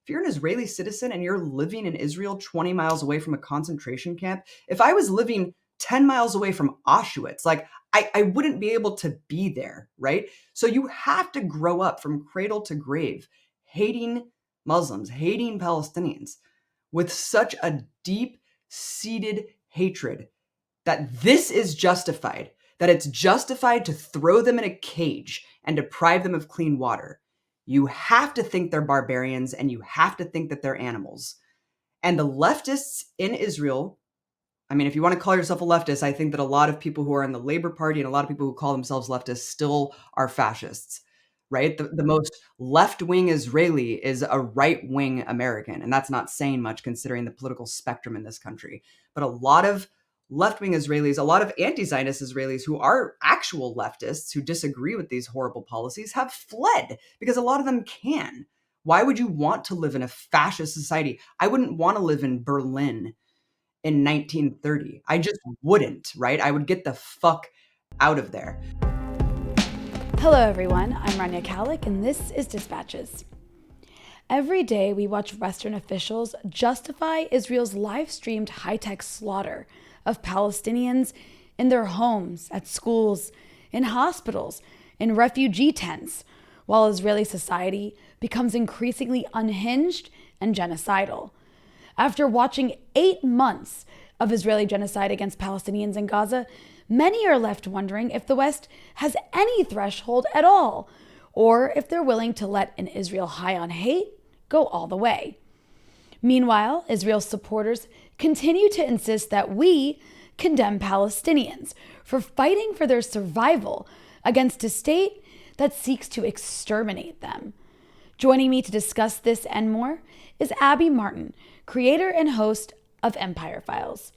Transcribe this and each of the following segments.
if you're an Israeli citizen and you're living in Israel 20 miles away from a concentration camp, if I was living 10 miles away from Auschwitz, like I wouldn't be able to be there, right? So you have to grow up from cradle to grave hating Muslims, hating Palestinians with such a deep seated hatred that this is justified, that it's justified to throw them in a cage and deprive them of clean water. You have to think they're barbarians and you have to think that they're animals. And the leftists in Israel, I mean, if you want to call yourself a leftist, I think that a lot of people who are in the Labor Party and a lot of people who call themselves leftists still are fascists, right? The most left-wing Israeli is a right-wing American. And that's not saying much considering the political spectrum in this country. But a lot of left-wing Israelis, a lot of anti-Zionist Israelis who are actual leftists who disagree with these horrible policies have fled because a lot of them can. Why would you want to live in a fascist society? I wouldn't want to live in Berlin in 1930. I just wouldn't, right? I would get the fuck out of there. Hello everyone, I'm Rania Khalek and this is Dispatches. Every day we watch Western officials justify Israel's live-streamed high-tech slaughter of Palestinians in their homes, at schools, in hospitals, in refugee tents, while Israeli society becomes increasingly unhinged and genocidal. After watching 8 months of Israeli genocide against Palestinians in Gaza, many are left wondering if the West has any threshold at all, or if they're willing to let an Israel high on hate go all the way. Meanwhile, Israel's supporters continue to insist that we condemn Palestinians for fighting for their survival against a state that seeks to exterminate them. Joining me to discuss this and more is Abby Martin, creator and host of Empire Files.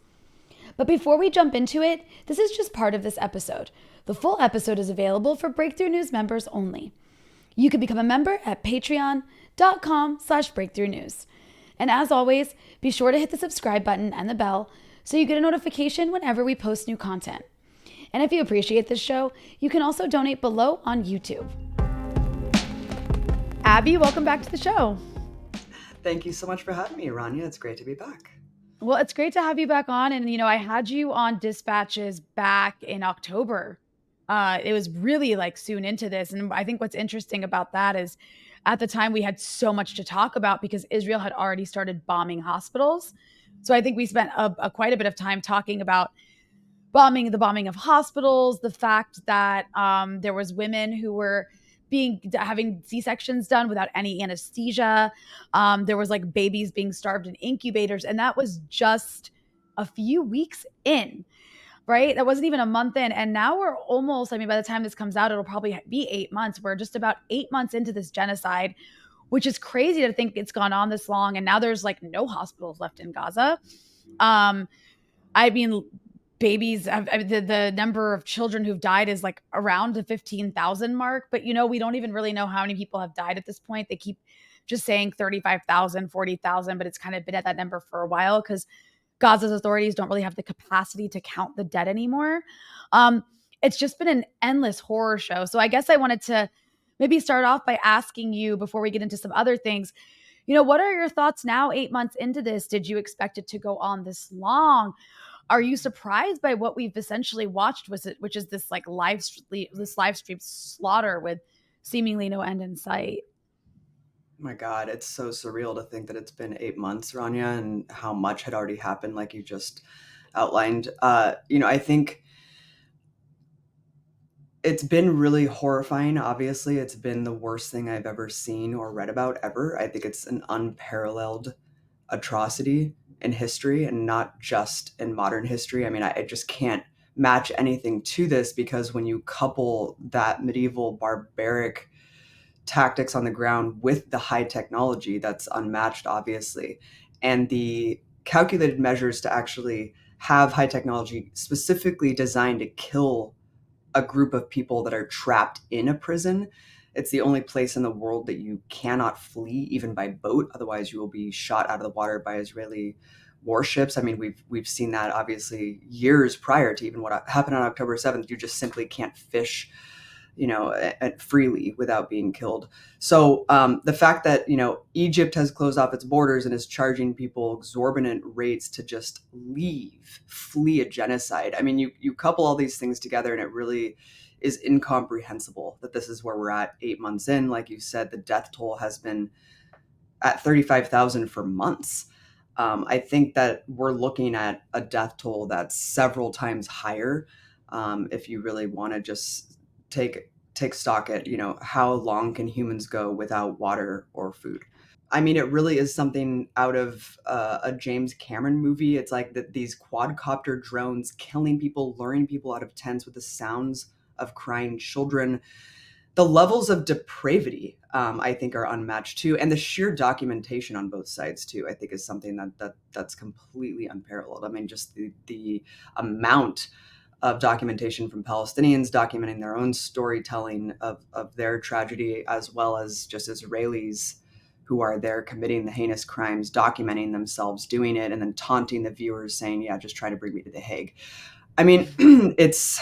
But before we jump into it, this is just part of this episode. The full episode is available for Breakthrough News members only. You can become a member at patreon.com/breakthrough news. And as always, be sure to hit the subscribe button and the bell so you get a notification whenever we post new content. And if you appreciate this show, you can also donate below on YouTube. Abby, welcome back to the show. Thank you so much for having me, Rania. It's great to be back. Well, it's great to have you back on. And, I had you on Dispatches back in October. It was really soon into this. And I think what's interesting about that is at the time we had so much to talk about because Israel had already started bombing hospitals. So I think we spent quite a bit of time talking about the bombing of hospitals, the fact that there was women who were having C-sections done without any anesthesia. There was babies being starved in incubators. And that was just a few weeks in, right? That wasn't even a month in. And now we're almost, by the time this comes out, it'll probably be 8 months. We're just about 8 months into this genocide, which is crazy to think it's gone on this long. And now there's no hospitals left in Gaza. Babies, the number of children who've died is around the 15,000 mark. But, we don't even really know how many people have died at this point. They keep just saying 35,000, 40,000, but it's kind of been at that number for a while because Gaza's authorities don't really have the capacity to count the dead anymore. It's just been an endless horror show. So I guess I wanted to maybe start off by asking you before we get into some other things, what are your thoughts now, 8 months into this? Did you expect it to go on this long? Are you surprised by what we've essentially watched, which is this live stream slaughter with seemingly no end in sight? Oh my God, it's so surreal to think that it's been 8 months, Rania, and how much had already happened, like you just outlined. I think it's been really horrifying. Obviously, it's been the worst thing I've ever seen or read about ever. I think it's an unparalleled atrocity in history and not just in modern history. I just can't match anything to this because when you couple that medieval barbaric tactics on the ground with the high technology that's unmatched, obviously, and the calculated measures to actually have high technology specifically designed to kill a group of people that are trapped in a prison. It's the only place in the world that you cannot flee even by boat. Otherwise, you will be shot out of the water by Israeli warships. We've seen that obviously years prior to even what happened on October 7th. You just simply can't fish freely without being killed. So the fact that Egypt has closed off its borders and is charging people exorbitant rates to just leave, flee a genocide. I mean, you couple all these things together, and it really is incomprehensible that this is where we're at 8 months in. Like you said, the death toll has been at 35,000 for months. I think that we're looking at a death toll that's several times higher. If you really want to just take stock at how long can humans go without water or food. I mean, it really is something out of a James Cameron movie. It's like these quadcopter drones killing people, luring people out of tents with the sounds of crying children. The levels of depravity, I think, are unmatched too, and the sheer documentation on both sides too, I think, is something that's completely unparalleled. I mean, just the amount of documentation from Palestinians documenting their own storytelling of their tragedy, as well as just Israelis who are there committing the heinous crimes, documenting themselves doing it, and then taunting the viewers, saying, "Yeah, just try to bring me to the Hague." I mean, it's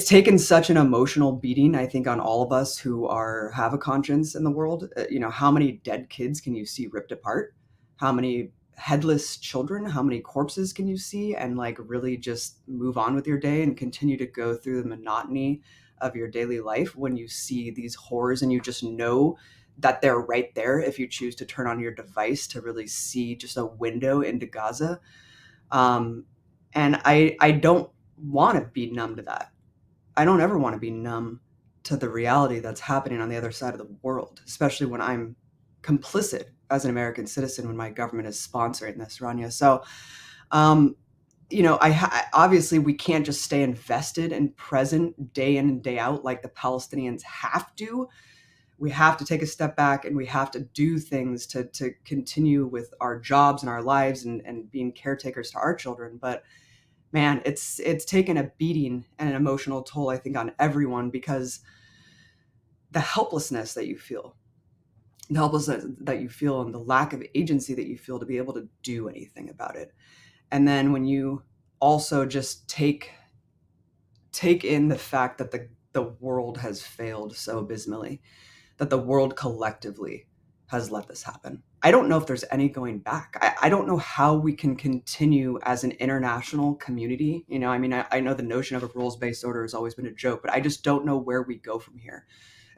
taken such an emotional beating, I think, on all of us who have a conscience in the world. How many dead kids can you see ripped apart? How many headless children? How many corpses can you see? And like really just move on with your day and continue to go through the monotony of your daily life when you see these horrors, and you just know that they're right there if you choose to turn on your device to really see just a window into Gaza. Um, and I don't want to be numb to that. I don't ever want to be numb to the reality that's happening on the other side of the world, especially when I'm complicit as an American citizen when my government is sponsoring this, Rania. So, um, obviously we can't just stay invested and present day in and day out like the Palestinians have to. We have to take a step back, and we have to do things to continue with our jobs and our lives, and being caretakers to our children. But man, it's taken a beating and an emotional toll, I think, on everyone, because the helplessness that you feel, the helplessness that you feel, and the lack of agency that you feel to be able to do anything about it. And then when you also just take in the fact that the world has failed so abysmally, that the world collectively has let this happen. I don't know if there's any going back. I don't know how we can continue as an international community. I mean, I know the notion of a rules-based order has always been a joke, but I just don't know where we go from here,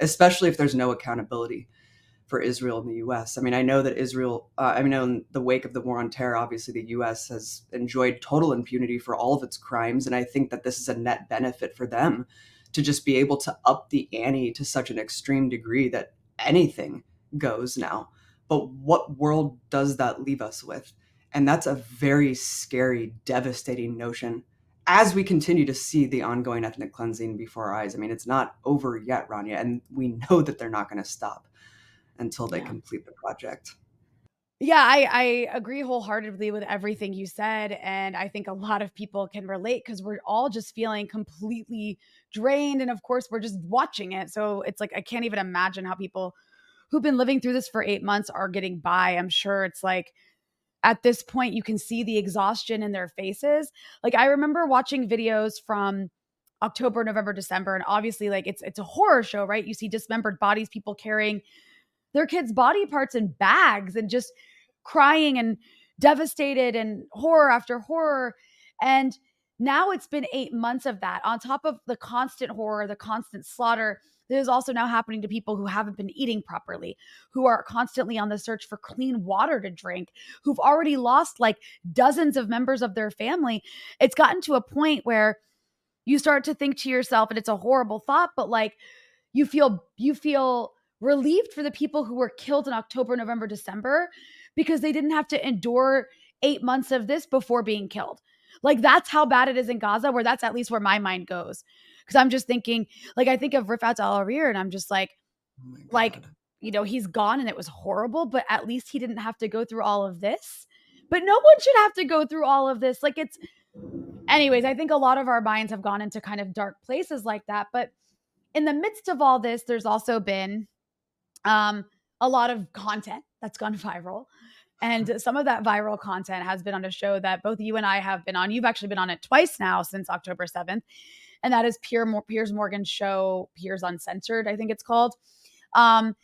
especially if there's no accountability for Israel and the U.S. I mean, I know that Israel, in the wake of the war on terror, obviously the U.S. has enjoyed total impunity for all of its crimes. And I think that this is a net benefit for them to just be able to up the ante to such an extreme degree that anything goes now. But what world does that leave us with? And that's a very scary, devastating notion as we continue to see the ongoing ethnic cleansing before our eyes. I mean, it's not over yet, Rania, and we know that they're not going to stop until they Yeah. complete the project. Yeah, I agree wholeheartedly with everything you said. And I think a lot of people can relate because we're all just feeling completely drained. And of course, we're just watching it. So it's like, I can't even imagine how people who've been living through this for 8 months are getting by. I'm sure it's like at this point, you can see the exhaustion in their faces. Like, I remember watching videos from October, November, December, and obviously, like, it's a horror show, right? You see dismembered bodies, people carrying their kids' body parts in bags and just crying and devastated and horror after horror. And now it's been 8 months of that on top of the constant horror, the constant slaughter. That is also now happening to people who haven't been eating properly, who are constantly on the search for clean water to drink, who've already lost like dozens of members of their family. It's gotten to a point where you start to think to yourself, and it's a horrible thought, but like you feel relieved for the people who were killed in October, November, December because they didn't have to endure 8 months of this before being killed. Like that's how bad it is in Gaza, where that's at least where my mind goes. Because I'm just thinking, like I think of Rifat Al Arir, and I'm just Oh my like, God. he's gone and it was horrible, but at least he didn't have to go through all of this. But no one should have to go through all of this. Like it's, anyways, I think a lot of our minds have gone into kind of dark places like that. But in the midst of all this, there's also been um, a lot of content that's gone viral. And some of that viral content has been on a show that both you and I have been on. You've actually been on it twice now since October 7th. and that is Piers Morgan's show, Piers Uncensored, I think it's called. Um,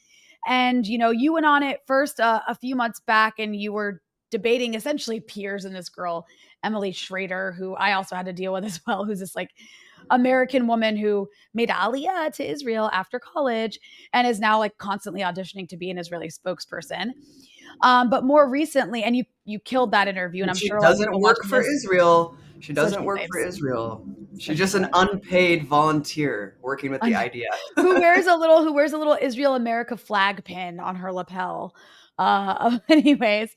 and you went on it first a few months back, and you were debating essentially Piers and this girl, Emily Schrader, who I also had to deal with as well, who's this like American woman who made Aliyah to Israel after college and is now like constantly auditioning to be an Israeli spokesperson. But more recently, and you killed that interview, and And I'm she sure a lot of doesn't people work watching for this. Israel. She So doesn't she work for claims. Israel. So She's she just an claims. unpaid volunteer working with the idea. Who wears a little Israel America flag pin on her lapel. Anyways,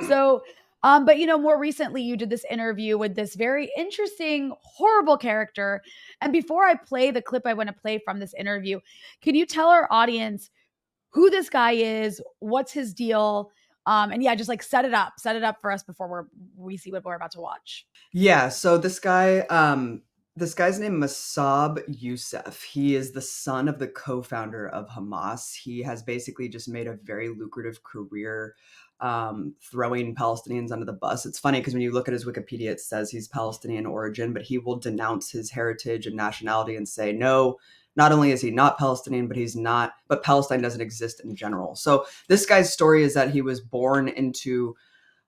so but more recently you did this interview with this very interesting, horrible character. And before I play the clip I want to play from this interview, can you tell our audience who this guy is, what's his deal? And yeah, just like set it up for us before we see what we're about to watch. Yeah, so this guy's name Masab Youssef. He is the son of the co-founder of Hamas. He has basically just made a very lucrative career throwing Palestinians under the bus. It's funny because when you look at his Wikipedia, it says he's Palestinian origin, but he will denounce his heritage and nationality and say, no, not only is he not Palestinian, but Palestine doesn't exist in general. So this guy's story is that he was born into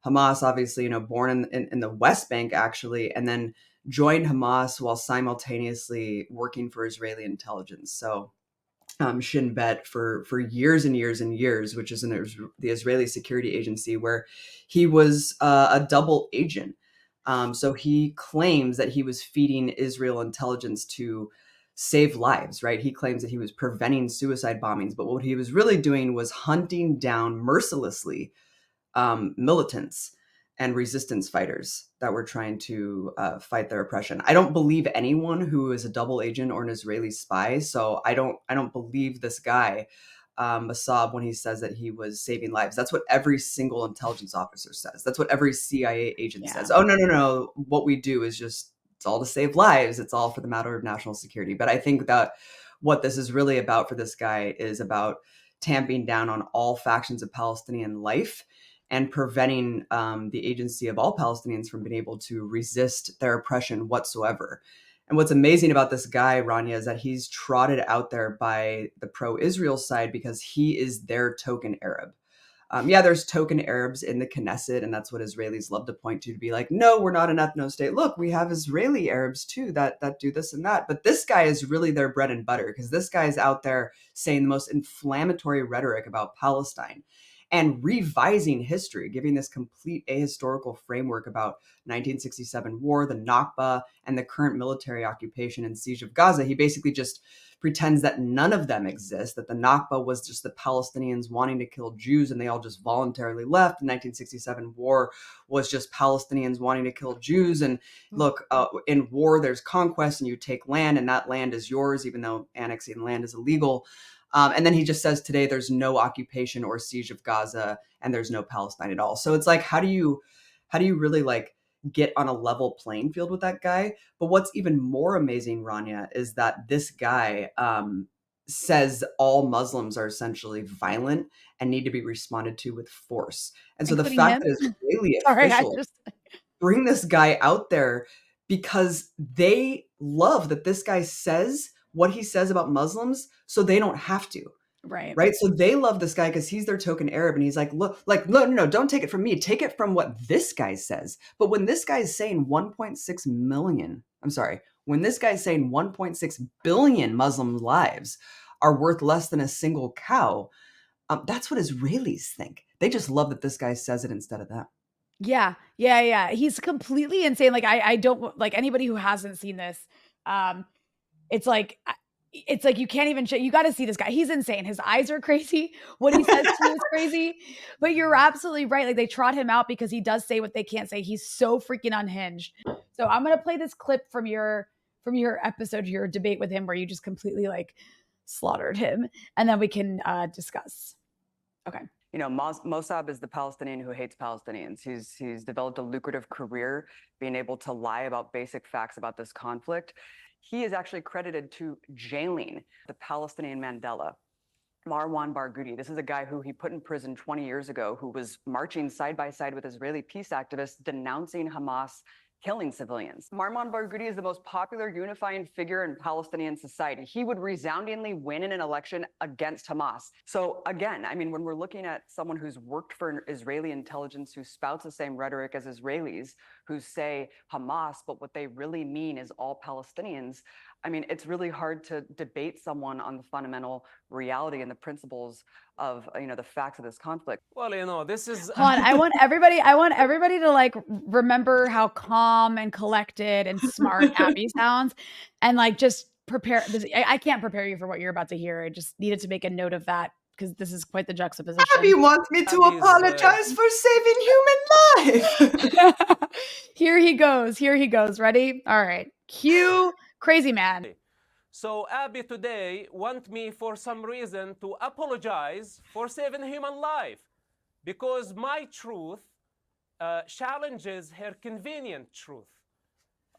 Hamas, obviously, born in the West Bank, actually, and then joined Hamas while simultaneously working for Israeli intelligence. So Shin Bet for years and years and years, which is the Israeli security agency, where he was a double agent. So he claims that he was feeding Israel intelligence to save lives, right? He claims that he was preventing suicide bombings, but what he was really doing was hunting down mercilessly militants and resistance fighters that were trying to fight their oppression. I don't believe anyone who is a double agent or an Israeli spy. So I don't believe this guy, Mossad, when he says that he was saving lives. That's what every single intelligence officer says. That's what every CIA agent Yeah. says. Oh, no, no, no. What we do is just, it's all to save lives. It's all for the matter of national security. But I think that what this is really about for this guy is about tamping down on all factions of Palestinian life and preventing the agency of all Palestinians from being able to resist their oppression whatsoever. And what's amazing about this guy, Rania, is that he's trotted out there by the pro-Israel side because he is their token Arab. Yeah, there's token Arabs in the Knesset, and that's what Israelis love to point to be like, no, we're not an ethno state. Look, we have Israeli Arabs too that do this and that. But this guy is really their bread and butter because this guy is out there saying the most inflammatory rhetoric about Palestine and revising history, giving this complete ahistorical framework about 1967 war, the Nakba, and the current military occupation and siege of Gaza. He basically just pretends that none of them exist, that the Nakba was just the Palestinians wanting to kill Jews and they all just voluntarily left. The 1967 war was just Palestinians wanting to kill Jews. And look, in war, there's conquest and you take land and that land is yours, even though annexing land is illegal. And then he just says today there's no occupation or siege of Gaza and there's no Palestine at all. So it's like, how do you really like get on a level playing field with that guy? But what's even more amazing, Rania, is that this guy says all Muslims are essentially violent and need to be responded to with force. And so the Including fact him. that Israeli Sorry, I officials just bring this guy out there because they love that this guy says what he says about Muslims so they don't have to. right. Right. So they love this guy because he's their token Arab. And he's like, look, like, no, no, no, don't take it from me. Take it from what this guy says. But when this guy is saying 1.6 million, I'm sorry, when this guy is saying 1.6 billion Muslim lives are worth less than a single cow, that's what Israelis think. They just love that this guy says it instead of that. Yeah. Yeah, yeah. He's completely insane. Like I don't like anybody who hasn't seen this. Um it's like it's like you can't even you got to see this guy. He's insane. His eyes are crazy. What he says to you is crazy. But you're absolutely right. Like they trot him out because he does say what they can't say. He's so freaking unhinged. So I'm going to play this clip from your episode, your debate with him where you just completely like slaughtered him and then we can discuss. Okay. Mossab is the Palestinian who hates Palestinians. He's developed a lucrative career being able to lie about basic facts about this conflict. He is actually credited to jailing the Palestinian Mandela, Marwan Barghouti. This is a guy who he put in prison 20 years ago, who was marching side by side with Israeli peace activists denouncing Hamas killing civilians. Marwan Barghouti is the most popular unifying figure in Palestinian society. He would resoundingly win in an election against Hamas. So again, I mean, when we're looking at someone who's worked for Israeli intelligence, who spouts the same rhetoric as Israelis, who say Hamas, but what they really mean is all Palestinians, I mean, it's really hard to debate someone on the fundamental reality and the principles of, the facts of this conflict. Well, this is Hold on, I want everybody to like remember how calm and collected and smart Abby sounds, and like just prepare this. I can't prepare you for what you're about to hear. I just needed to make a note of that because this is quite the juxtaposition. Abby wants me to apologize for saving human life. Here he goes. Ready? All right. Cue crazy man. So Abby today want me for some reason to apologize for saving human life because my truth challenges her convenient truth.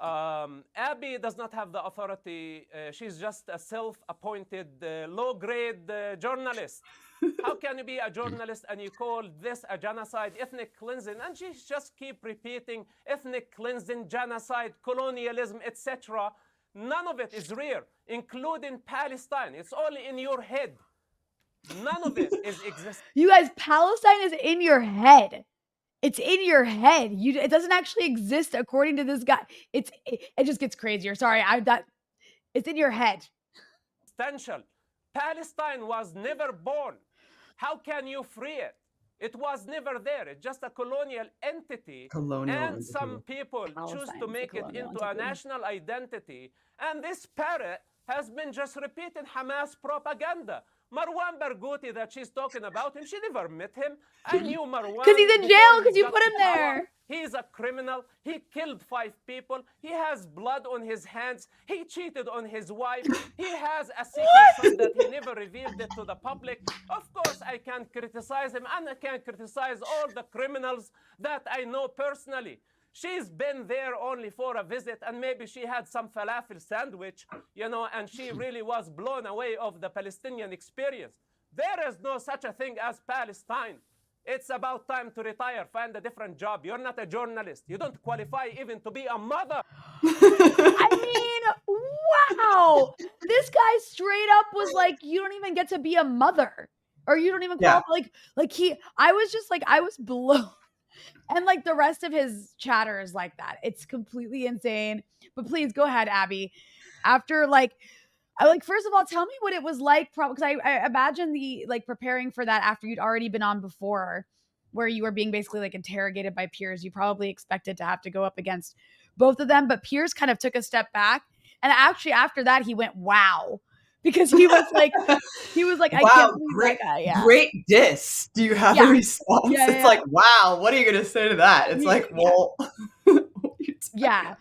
Abby does not have the authority. She's just a self-appointed low-grade journalist. How can you be a journalist and you call this a genocide, ethnic cleansing? And she just keep repeating ethnic cleansing, genocide, colonialism, etc. None of it is real, including Palestine. It's only in your head. None of it is existing. You guys, Palestine is in your head. It's in your head. It doesn't actually exist according to this guy. It just gets crazier. Sorry, it's in your head. Essential. Palestine was never born. How can you free it? It was never there. It's just a colonial entity. Some people choose to make it into a national identity. And this parrot has been just repeating Hamas propaganda. Marwan Barghouti that she's talking about him, she never met him. I knew Marwan. Because he's in jail because you put him there. He's a criminal. He killed 5 people. He has blood on his hands. He cheated on his wife. He has a secret son that he never revealed it to the public. Of course, I can criticize him, and I can criticize all the criminals that I know personally. She's been there only for a visit, and maybe she had some falafel sandwich, and she really was blown away of the Palestinian experience. There is no such a thing as Palestine. It's about time to retire, find a different job. You're not a journalist. You don't qualify even to be a mother. I mean, wow. This guy straight up was like, you don't even get to be a mother. Or you don't even qualify. I was blown. And like the rest of his chatter is like that. It's completely insane. But please go ahead, Abby. After first of all, tell me what it was like. Because I imagine preparing for that after you'd already been on before, where you were being basically like interrogated by peers. You probably expected to have to go up against both of them, but Piers kind of took a step back. And actually after that, he went, wow. Because he was like, wow, I can't believe that guy. Yeah. Great diss. Do you have a response? It's like, wow, what are you going to say to that? It's like, well, yeah.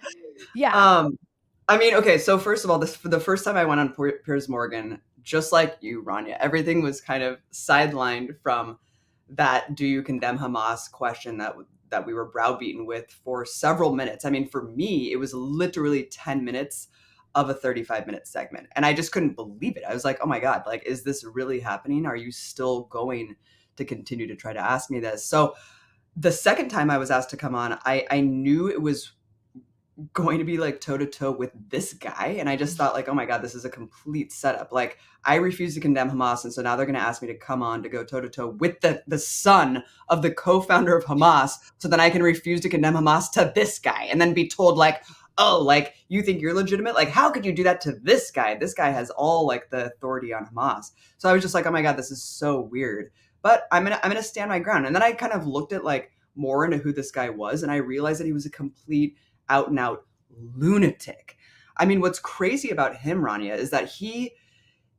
I mean, okay, so first of all, for the first time I went on Piers Morgan, just like you, Rania, everything was kind of sidelined from that do you condemn Hamas question that we were browbeaten with for several minutes. I mean, for me, it was literally 10 minutes of a 35-minute segment. And I just couldn't believe it. I was like, oh my God, like, is this really happening? Are you still going to continue to try to ask me this? So the second time I was asked to come on, I knew it was going to be like toe to toe with this guy. And I just thought like, oh my God, this is a complete setup. Like I refuse to condemn Hamas. And so now they're going to ask me to come on to go toe to toe with the son of the co-founder of Hamas. So then I can refuse to condemn Hamas to this guy and then be told like, oh, like you think you're legitimate? Like, how could you do that to this guy? This guy has all like the authority on Hamas. So I was just like, oh my God, this is so weird, but I'm going to stand my ground. And then I kind of looked at like more into who this guy was. And I realized that he was a complete out and out lunatic. I mean, what's crazy about him, Rania, is that he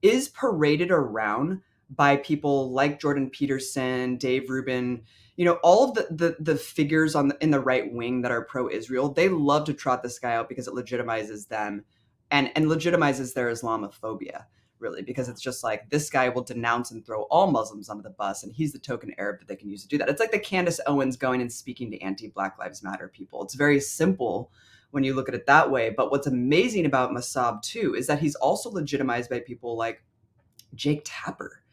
is paraded around by people like Jordan Peterson, Dave Rubin, all of the figures in the right wing that are pro-Israel. They love to trot this guy out because it legitimizes them and legitimizes their Islamophobia, really, because it's just like this guy will denounce and throw all Muslims under the bus, and he's the token Arab that they can use to do that. It's like the Candace Owens going and speaking to anti-Black Lives Matter people. It's very simple when you look at it that way. But what's amazing about Mossab too is that he's also legitimized by people like Jake Tapper,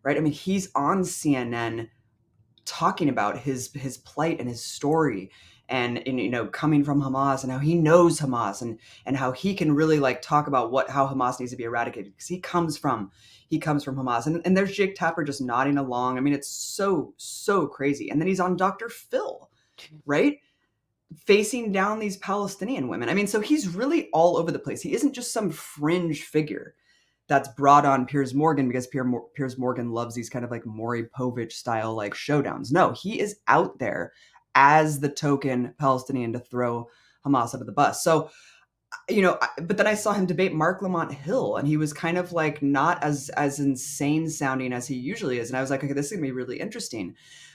right? I mean, he's on CNN talking about his plight and his story, and coming from Hamas, and how he knows Hamas, and how he can really like talk about how Hamas needs to be eradicated because he comes from Hamas. And there's Jake Tapper just nodding along. I mean, it's so crazy. And then he's on Dr. Phil, right? Facing down these Palestinian women. I mean, so he's really all over the place. He isn't just some fringe figure that's brought on Piers Morgan because Piers Morgan loves these kind of like Maury Povich style like showdowns. No, he is out there as the token Palestinian to throw Hamas under the bus. So, but then I saw him debate Mark Lamont Hill, and he was kind of like not as insane sounding as he usually is. And I was like, okay, this is gonna be really interesting.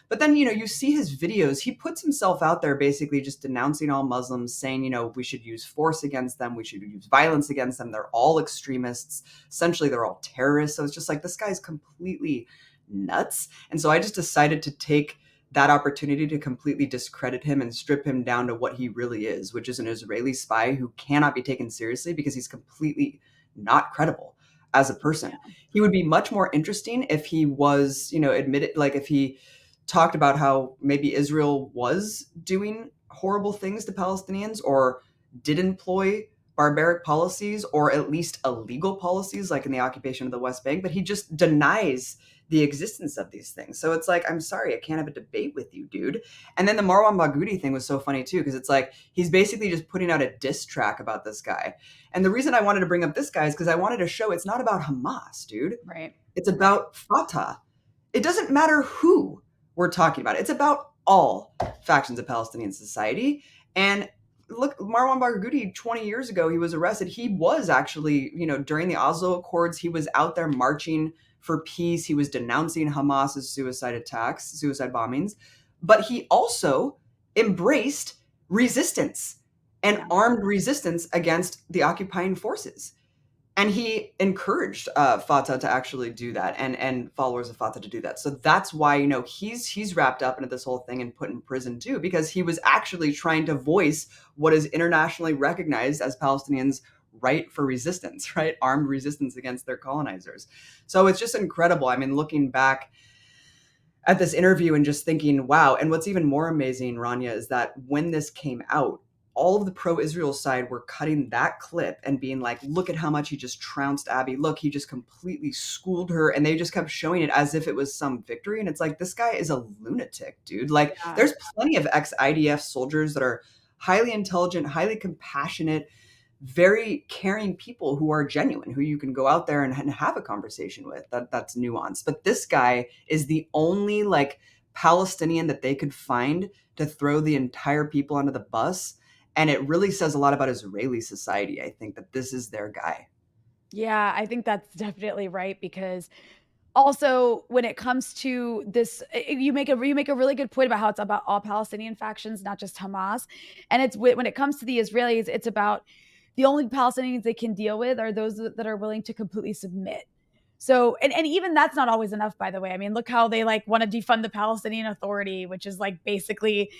But then, you see his videos, he puts himself out there basically just denouncing all Muslims, saying, we should use force against them. We should use violence against them. They're all extremists. Essentially, they're all terrorists. So it's just like, this guy's completely nuts. And so I just decided to take that opportunity to completely discredit him and strip him down to what he really is, which is an Israeli spy who cannot be taken seriously because he's completely not credible as a person. Yeah. He would be much more interesting if he was, admitted, like if he talked about how maybe Israel was doing horrible things to Palestinians or did employ barbaric policies or at least illegal policies like in the occupation of the West Bank, but he just denies the existence of these things. So it's like, I'm sorry, I can't have a debate with you, dude. And then the Marwan Barghouti thing was so funny too, because it's like, he's basically just putting out a diss track about this guy. And the reason I wanted to bring up this guy is because I wanted to show it's not about Hamas, dude. Right. It's about Fatah. It doesn't matter who we're talking about. It's about all factions of Palestinian society. And look, Marwan Barghouti, 20 years ago, he was arrested. He was actually, during the Oslo Accords, he was out there marching for peace. He was denouncing Hamas's suicide bombings. But he also embraced resistance and armed resistance against the occupying forces. And he encouraged Fatah to actually do that, and followers of Fatah to do that. So that's why, he's wrapped up into this whole thing and put in prison too, because he was actually trying to voice what is internationally recognized as Palestinians' right for resistance, right? Armed resistance against their colonizers. So it's just incredible. I mean, looking back at this interview and just thinking, wow. And what's even more amazing, Rania, is that when this came out, all of the pro-Israel side were cutting that clip and being like, look at how much he just trounced Abby. Look, he just completely schooled her. And they just kept showing it as if it was some victory. And it's like, this guy is a lunatic, dude. Like, there's plenty of ex-IDF soldiers that are highly intelligent, highly compassionate, very caring people who are genuine, who you can go out there and have a conversation with. That's nuanced. But this guy is the only like Palestinian that they could find to throw the entire people under the bus. And it really says a lot about Israeli society, I think, that this is their guy. Yeah, I think that's definitely right, because also when it comes to this, you make a really good point about how it's about all Palestinian factions, not just Hamas. And it's when it comes to the Israelis, it's about the only Palestinians they can deal with are those that are willing to completely submit. So, and even that's not always enough, by the way. I mean, look how they like want to defund the Palestinian Authority, which is like basically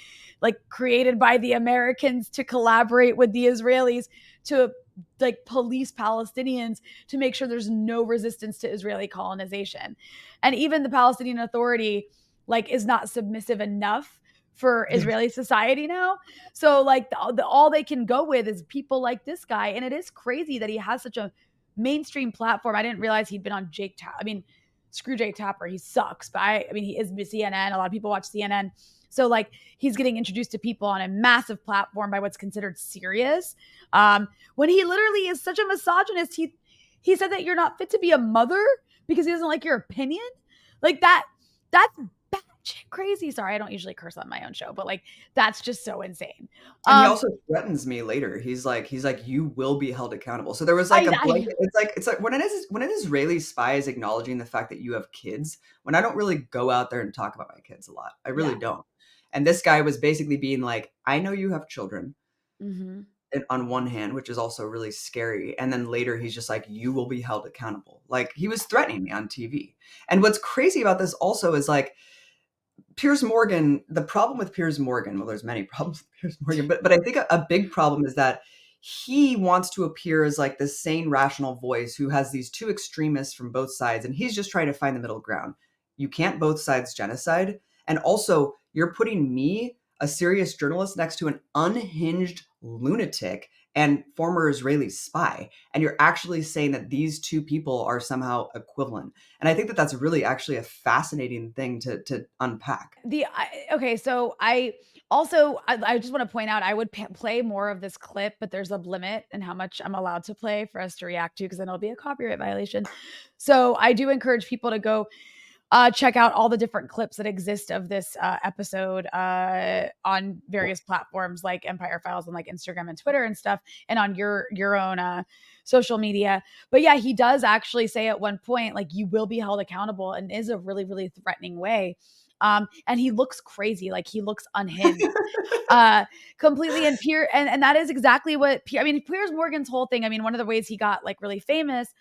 like created by the Americans to collaborate with the Israelis to like police Palestinians to make sure there's no resistance to Israeli colonization. And even the Palestinian Authority like is not submissive enough for Israeli society now. So like all they can go with is people like this guy. And it is crazy that he has such a mainstream platform. I didn't realize he'd been on Jake Tapper. I mean, screw Jake Tapper. He sucks. But I mean, he is CNN. A lot of people watch CNN. So like he's getting introduced to people on a massive platform by what's considered serious. When he literally is such a misogynist, he said that you're not fit to be a mother because he doesn't like your opinion. Like that's batshit crazy. Sorry, I don't usually curse on my own show, but like that's just so insane. And he also threatens me later. He's like, you will be held accountable. So there was like it's like when an Israeli spy is acknowledging the fact that you have kids, when I don't really go out there and talk about my kids a lot. I really don't. And this guy was basically being like, I know you have children. Mm-hmm. On one hand, which is also really scary. And then later he's just like, you will be held accountable. Like he was threatening me on TV. And what's crazy about this also is like Piers Morgan, the problem with Piers Morgan, well, there's many problems with Piers Morgan, but I think a big problem is that he wants to appear as like this sane, rational voice who has these two extremists from both sides. And he's just trying to find the middle ground. You can't both sides genocide. And also, you're putting me, a serious journalist, next to an unhinged lunatic and former Israeli spy. And you're actually saying that these two people are somehow equivalent. And I think that that's really actually a fascinating thing to unpack. Okay, so I just want to point out I would play more of this clip, but there's a limit in how much I'm allowed to play for us to react to, because then it'll be a copyright violation. So I do encourage people to go check out all the different clips that exist of this episode on various platforms like Empire Files and like Instagram and Twitter and stuff, and on your own social media. But yeah, he does actually say at one point, like, you will be held accountable, and is a really, really threatening way. And he looks crazy, like he looks unhinged. Completely. And that is exactly what Piers Morgan's whole thing. I mean, one of the ways he got like really famous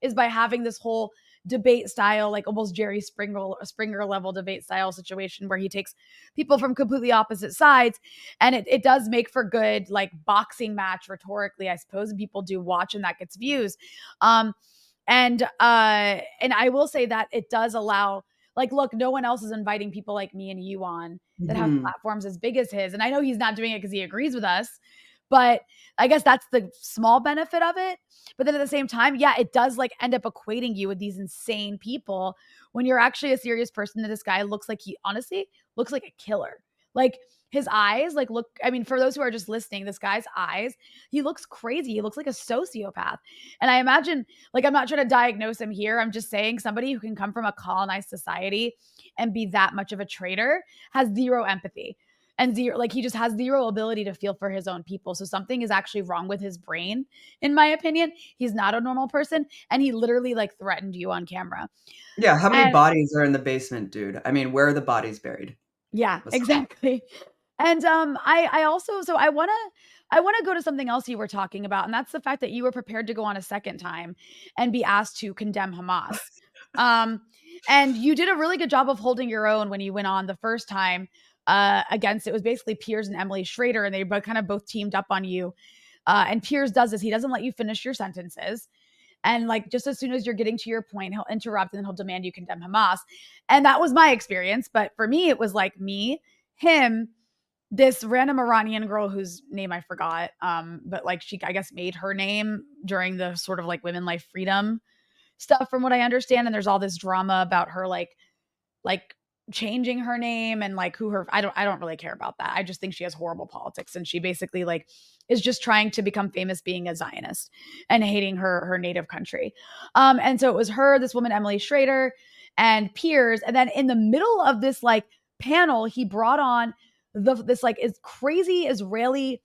is by having this whole debate style, like almost Jerry Springer level debate style situation where he takes people from completely opposite sides. And it does make for good like boxing match rhetorically, I suppose, and people do watch and that gets views. And I will say that it does allow, like, look, no one else is inviting people like me and you on that have platforms as big as his. And I know he's not doing it because he agrees with us, but I guess that's the small benefit of it. But then at the same time, yeah, it does like end up equating you with these insane people when you're actually a serious person. That this guy looks like, he honestly looks like a killer. Like his eyes, like look, I mean, for those who are just listening, this guy's eyes, he looks crazy. He looks like a sociopath. And I imagine, like, I'm not trying to diagnose him here. I'm just saying somebody who can come from a colonized society and be that much of a traitor has zero empathy. And zero, like, he just has zero ability to feel for his own people. So something is actually wrong with his brain, in my opinion. He's not a normal person, and he literally like threatened you on camera. Yeah, how many And bodies are in the basement, dude? I mean, where are the bodies buried? yeah, Let's talk. exactly. And I also, so I wanna go to something else you were talking about, and that's the fact that you were prepared to go on a second time and be asked to condemn Hamas. Um, and you did a really good job of holding your own when you went on the first time against, it was basically Piers and Emily Schrader, and they kind of both teamed up on you. And Piers does this. He doesn't let you finish your sentences. And like, just as soon as you're getting to your point, he'll interrupt and then he'll demand you condemn Hamas. And that was my experience. But for me, it was like me, him, this random Iranian girl whose name I forgot. But like, she, I guess, made her name during the sort of like women life freedom stuff, from what I understand. And there's all this drama about her like changing her name and like who her, I don't really care about that. I just think she has horrible politics, and she basically like is just trying to become famous being a Zionist and hating her native country. And so it was her, this woman Emily Schrader, and Piers. And then in the middle of this like panel, he brought on this like is crazy Israeli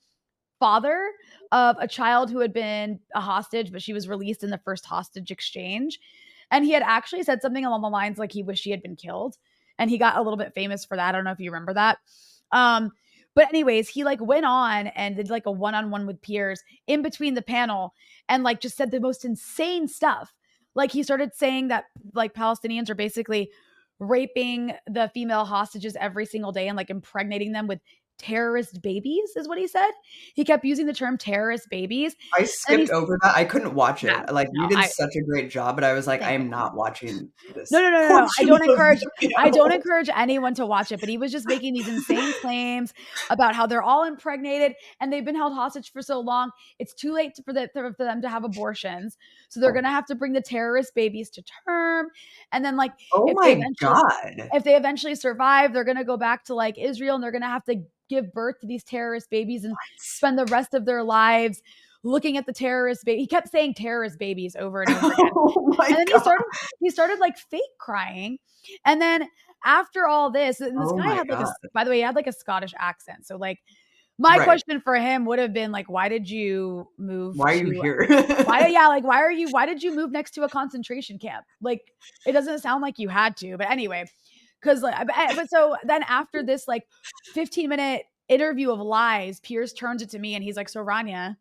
father of a child who had been a hostage, but she was released in the first hostage exchange. And he had actually said something along the lines like he wished she had been killed. And he got a little bit famous for that. I don't know if you remember that. Um, but anyways, he like went on and did like a one-on-one with Piers in between the panel, and like just said the most insane stuff. Like he started saying that like Palestinians are basically raping the female hostages every single day and like impregnating them with terrorist babies, is what he said. He kept using the term terrorist babies. I And skipped he's, over that. I couldn't watch yeah, it. Like, you no, did such a great job, but I was like, I thank am you. not watching No, this no, no, no, no. portion of the I don't video. encourage anyone to watch it, but he was just making these insane claims about how they're all impregnated and they've been held hostage for so long. It's too late for them to have abortions. So they're going to have to bring the terrorist babies to term. And then like Oh if they my eventually God. if they eventually survive, they're going to go back to like Israel, and they're going to have to give birth to these terrorist babies and spend the rest of their lives looking at the terrorist baby. He kept saying terrorist babies over and over again. Oh my And then God. he started like fake crying. And then after all this, and this Oh guy my had like God. by the way, he had like a Scottish accent. So like my Right. question for him would have been like, why did you move Why are you to here? why did you move next to a concentration camp? Like, it doesn't sound like you had to, but anyway, because like, but so then after this like 15-minute interview of lies, Piers turns it to me and he's like, so Rania,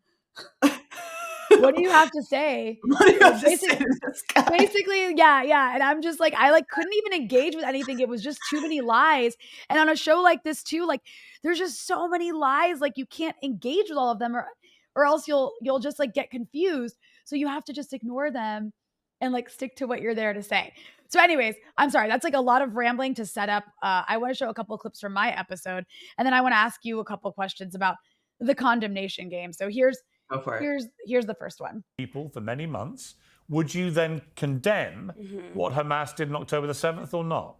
what do you have to say? What do you Like have to say to this guy? basically, yeah, yeah. And I'm just like, I like couldn't even engage with anything. It was just too many lies. And on a show like this too, like there's just so many lies. Like you can't engage with all of them, or else you'll just like get confused. So you have to just ignore them and like stick to what you're there to say. So anyways, I'm sorry. That's like a lot of rambling to set up. I want to show a couple of clips from my episode, and then I want to ask you a couple questions about the condemnation game. So Go for it. here's the first one. People for many months. Would you then condemn what Hamas did on October the 7th or not?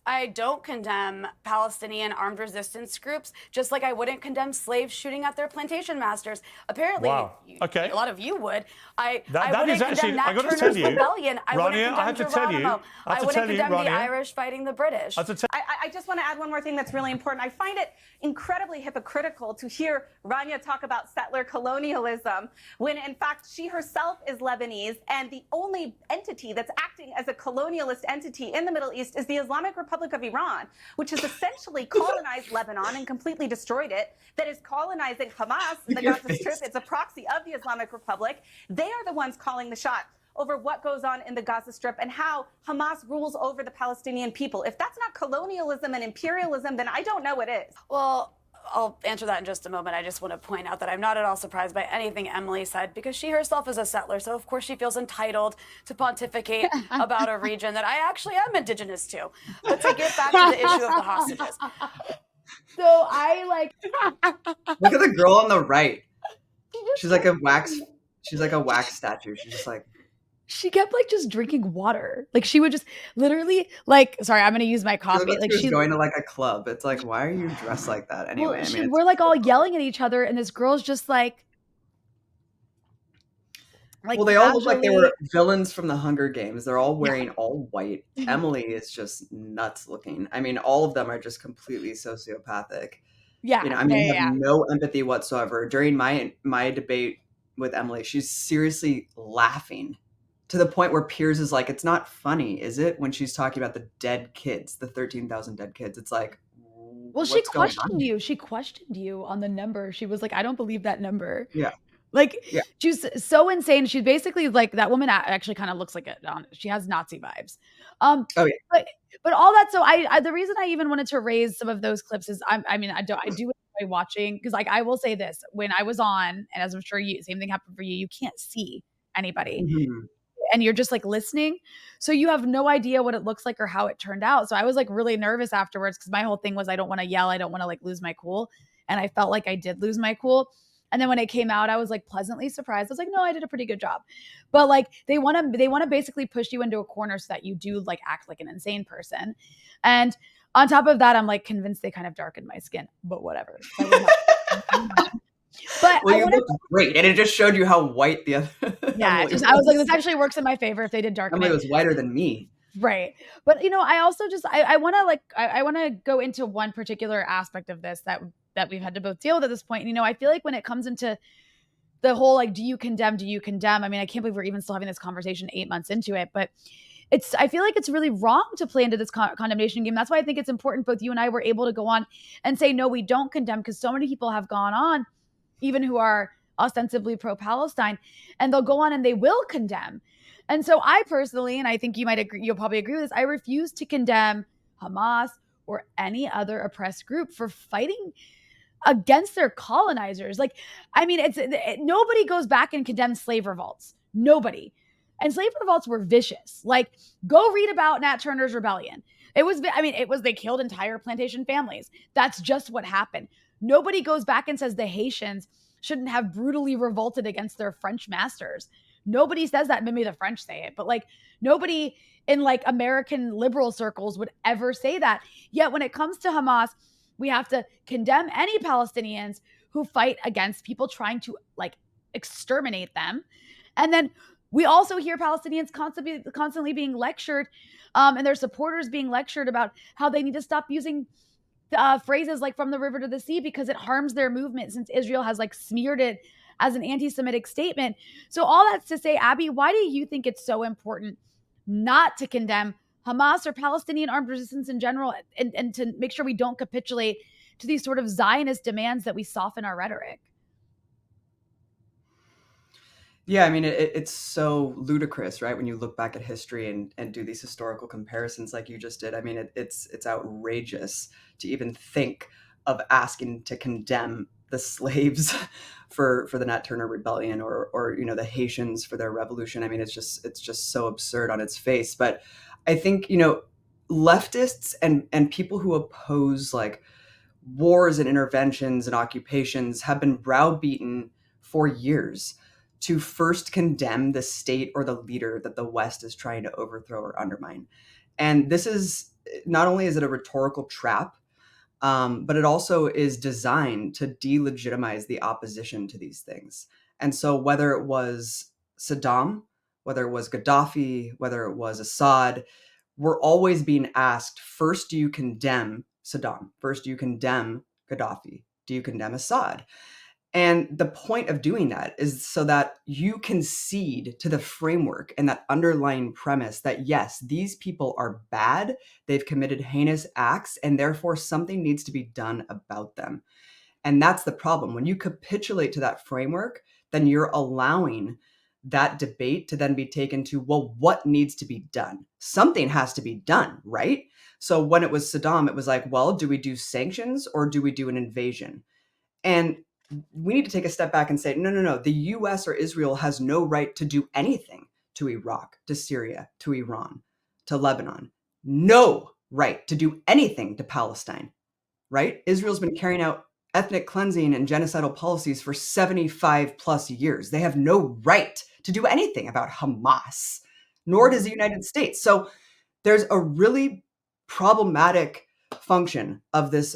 I don't condemn Palestinian armed resistance groups, just like I wouldn't condemn slaves shooting at their plantation masters. Apparently, Wow. Okay. A lot of you would. I That wouldn't is actually, condemn Nat I got to Turner's tell you, rebellion. I wouldn't Rania, I have to condemn tell you, Geronimo. I wouldn't condemn the Rania, Irish fighting the British. I just want to add one more thing that's really important. I find it incredibly hypocritical to hear Rania talk about settler colonialism when, in fact, she herself is Lebanese, and the only entity that's acting as a colonialist entity in the Middle East is the Islamic Republic of Iran, which has essentially colonized Lebanon and completely destroyed it, that is colonizing Hamas in the Gaza Strip. It's a proxy of the Islamic Republic. They are the ones calling the shot over what goes on in the Gaza Strip and how Hamas rules over the Palestinian people. If that's not colonialism and imperialism, then I don't know what is. Well, I'll answer that in just a moment. I just want to point out that I'm not at all surprised by anything Emily said, because she herself is a settler. So, of course, she feels entitled to pontificate about a region that I actually am indigenous to. But to get back to the issue of the hostages. So I like Look at the girl on the right. She's like a wax statue. She's just like, she kept like just drinking water. Like she would just literally like, sorry, I'm going to use my she coffee. looks Like she's she going to like a club. It's like, why are you dressed like that anyway? well, I mean, we're like all yelling at each other, and this girl's just like well, they all look like they casually- were villains from the Hunger Games. They're all wearing all white. Emily is just nuts looking. I mean, all of them are just completely sociopathic. Yeah. You know, I mean, yeah, I have no empathy whatsoever. During my debate with Emily, she's seriously laughing to the point where Piers is like, it's not funny, is it? When she's talking about the dead kids, the 13,000 dead kids. It's like, Well, she what's going on questioned here? you. She questioned you on the number. She was like, I don't believe that number. Yeah. Like, Yeah. she's so insane. She's basically like, that woman actually kind of looks like it. She has Nazi vibes. Oh, yeah. But all that. So I the reason I even wanted to raise some of those clips is I do enjoy watching, because like I will say this, when I was on, and as I'm sure same thing happened for you, you can't see anybody. Mhm. And you're just like listening. So you have no idea what it looks like or how it turned out. So I was like really nervous afterwards, because my whole thing was I don't want to yell. I don't want to like lose my cool. And I felt like I did lose my cool. And then when it came out, I was like pleasantly surprised. I was like, no, I did a pretty good job. But like they want to basically push you into a corner so that you do like act like an insane person. And on top of that, I'm like convinced they kind of darkened my skin, but whatever. But Well, you looked great, and it just showed you how white the other. yeah, Emily I was like, was. this actually works in my favor if they did darken Emily it. was whiter than me. Right. But you know, I also just I want to like I want to go into one particular aspect of this that we've had to both deal with at this point. And, you know, I feel like when it comes into the whole like do you condemn? I mean, I can't believe we're even still having this conversation 8 months into it, but I feel like it's really wrong to play into this condemnation game. That's why I think it's important both you and I were able to go on and say no, we don't condemn, because so many people have gone on, even who are ostensibly pro-Palestine, and they'll go on and they will condemn. And so I personally, and I think you'll probably agree with this, I refuse to condemn Hamas or any other oppressed group for fighting against their colonizers. Like, I mean, nobody goes back and condemns slave revolts. Nobody. And slave revolts were vicious. Like, go read about Nat Turner's rebellion. They killed entire plantation families. That's just what happened. Nobody goes back and says the Haitians shouldn't have brutally revolted against their French masters. Nobody says that. Maybe the French say it, but like nobody in like American liberal circles would ever say that. Yet when it comes to Hamas, we have to condemn any Palestinians who fight against people trying to like exterminate them. And then we also hear Palestinians constantly being lectured, and their supporters being lectured about how they need to stop using phrases like from the river to the sea because it harms their movement, since Israel has like smeared it as an anti-Semitic statement. So all that's to say, Abby, why do you think it's so important not to condemn Hamas or Palestinian armed resistance in general, and to make sure we don't capitulate to these sort of Zionist demands that we soften our rhetoric? Yeah, I mean, it's so ludicrous, right? When you look back at history and do these historical comparisons like you just did. I mean, it's outrageous to even think of asking to condemn the slaves for the Nat Turner Rebellion, or the Haitians for their revolution. I mean, it's just so absurd on its face. But I think leftists and people who oppose like wars and interventions and occupations have been browbeaten for years to first condemn the state or the leader that the West is trying to overthrow or undermine. And this is not only is it a rhetorical trap, but it also is designed to delegitimize the opposition to these things. And so whether it was Saddam, whether it was Gaddafi, whether it was Assad, we're always being asked, first, do you condemn Saddam? First, do you condemn Gaddafi? Do you condemn Assad? And the point of doing that is so that you concede to the framework and that underlying premise that, yes, these people are bad, they've committed heinous acts, and therefore something needs to be done about them. And that's the problem. When you capitulate to that framework, then you're allowing that debate to then be taken to, well, what needs to be done? Something has to be done, right? So when it was Saddam, it was like, well, do we do sanctions or do we do an invasion? And we need to take a step back and say, no, no, no, the US or Israel has no right to do anything to Iraq, to Syria, to Iran, to Lebanon. No right to do anything to Palestine, right? Israel's been carrying out ethnic cleansing and genocidal policies for 75 plus years. They have no right to do anything about Hamas, nor does the United States. So there's a really problematic function of this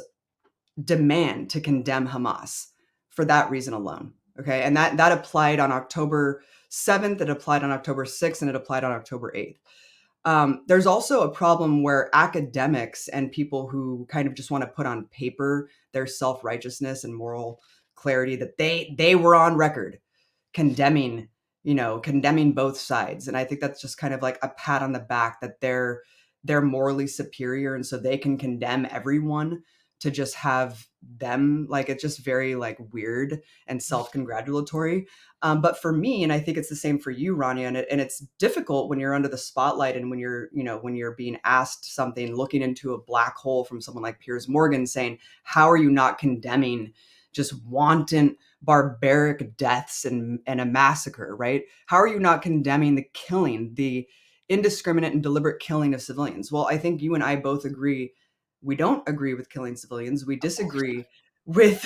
demand to condemn Hamas for that reason alone. Okay. And that applied on October 7th, it applied on October 6th, and it applied on October 8th. There's also a problem where academics and people who kind of just want to put on paper their self-righteousness and moral clarity that they were on record condemning both sides. And I think that's just kind of like a pat on the back that they're morally superior, and so they can condemn everyone to just have them, like, it's just very like weird and self-congratulatory. But for me, and I think it's the same for you, Rania, and it's difficult when you're under the spotlight and when you're being asked something, looking into a black hole from someone like Piers Morgan saying, how are you not condemning just wanton barbaric deaths and a massacre, right? How are you not condemning the killing, the indiscriminate and deliberate killing of civilians? Well, I think you and I both agree we don't agree with killing civilians. We disagree with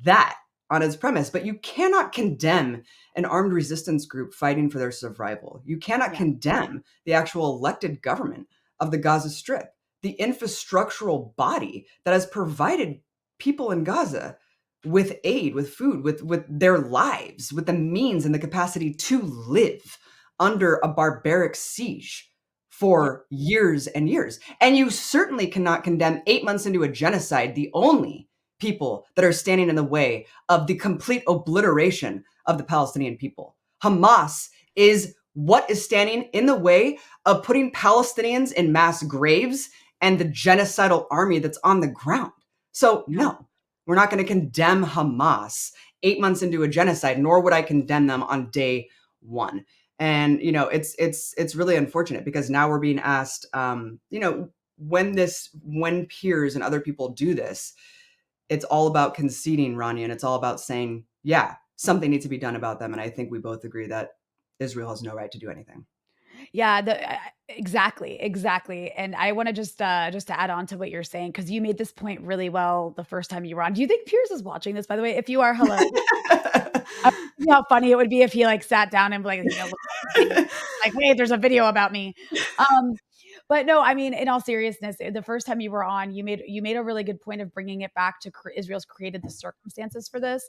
that on its premise. But you cannot condemn an armed resistance group fighting for their survival. You cannot condemn the actual elected government of the Gaza Strip, the infrastructural body that has provided people in Gaza with aid, with food, with their lives, with the means and the capacity to live under a barbaric siege for years and years. And you certainly cannot condemn 8 months into a genocide the only people that are standing in the way of the complete obliteration of the Palestinian people. Hamas is what is standing in the way of putting Palestinians in mass graves and the genocidal army that's on the ground. So no, we're not going to condemn Hamas 8 months into a genocide, nor would I condemn them on day one. And it's really unfortunate because now we're being asked, when peers and other people do this, it's all about conceding, Rania, and it's all about saying, yeah, something needs to be done about them. And I think we both agree that Israel has no right to do anything. Yeah, exactly. And I want to just to add on to what you're saying, because you made this point really well the first time you were on. Do you think Piers is watching this, by the way? If you are, hello. You know how funny it would be if he like sat down and like, like, hey, there's a video about me. But no, I mean, in all seriousness, the first time you were on, you made a really good point of bringing it back to Israel's created the circumstances for this.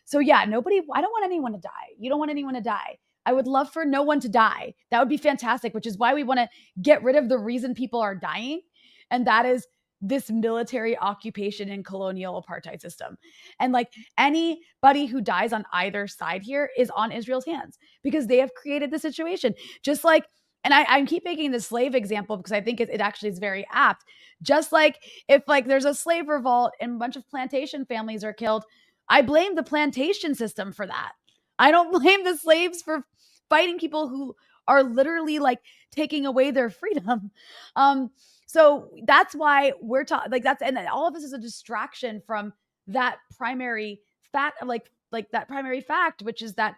So yeah, I don't want anyone to die. You don't want anyone to die. I would love for no one to die. That would be fantastic, which is why we want to get rid of the reason people are dying. And that is this military occupation and colonial apartheid system. And like anybody who dies on either side here is on Israel's hands because they have created the situation. Just like, and I keep making the slave example because I think it actually is very apt. Just like if like there's a slave revolt and a bunch of plantation families are killed, I blame the plantation system for that. I don't blame the slaves for fighting people who are literally like taking away their freedom. So that's why we're talking, like, that's, and all of this is a distraction from that primary fact, like that primary fact, which is that